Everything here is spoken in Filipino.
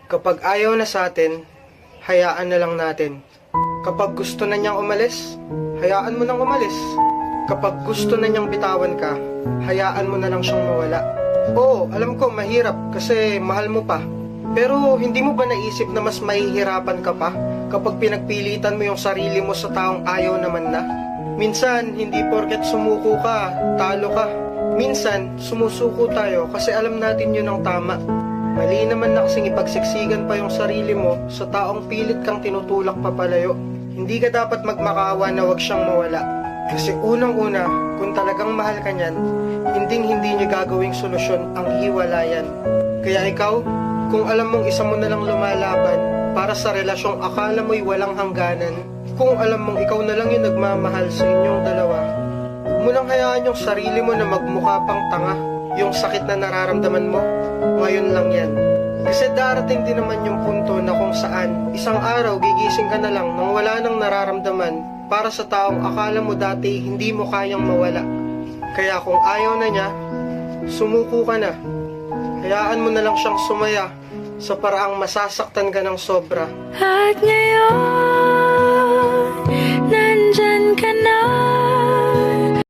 Kapag ayaw na sa atin, hayaan na lang natin. Kapag gusto na niyang umalis, hayaan mo nang umalis. Kapag gusto na niyang bitawan ka, hayaan mo na lang siyang mawala. Oo, alam ko mahirap kasi mahal mo pa. Pero hindi mo ba naisip na mas mahihirapan ka pa kapag pinagpilitan mo yung sarili mo sa taong ayaw naman na? Minsan, hindi porket sumuko ka, talo ka. Minsan, sumusuko tayo kasi alam natin yun ang tama. Mali naman na kasing ipagsiksikan pa yung sarili mo sa taong pilit kang tinutulak papalayo. Hindi ka dapat magmakaawa na wag siyang mawala. Kasi unang-una, kung talagang mahal ka niyan, hindi niya gagawing solusyon ang hiwalayan. Kaya ikaw, kung alam mong isa mo na lang lumalaban para sa relasyong akala mo'y walang hangganan, kung alam mong ikaw na lang yung nagmamahal sa inyong dalawa, huwag mo nang hayaan yung sarili mo na magmukha pang tanga. Yung sakit na nararamdaman mo, ngayon lang yan. Kasi darating din naman yung punto na kung saan isang araw gigising ka na lang nang wala nang nararamdaman para sa taong akala mo dati hindi mo kayang mawala. Kaya kung ayaw na niya, sumuko ka na. Hayaan mo na lang siyang sumaya sa paraang masasaktan ka ng sobra. At ngayon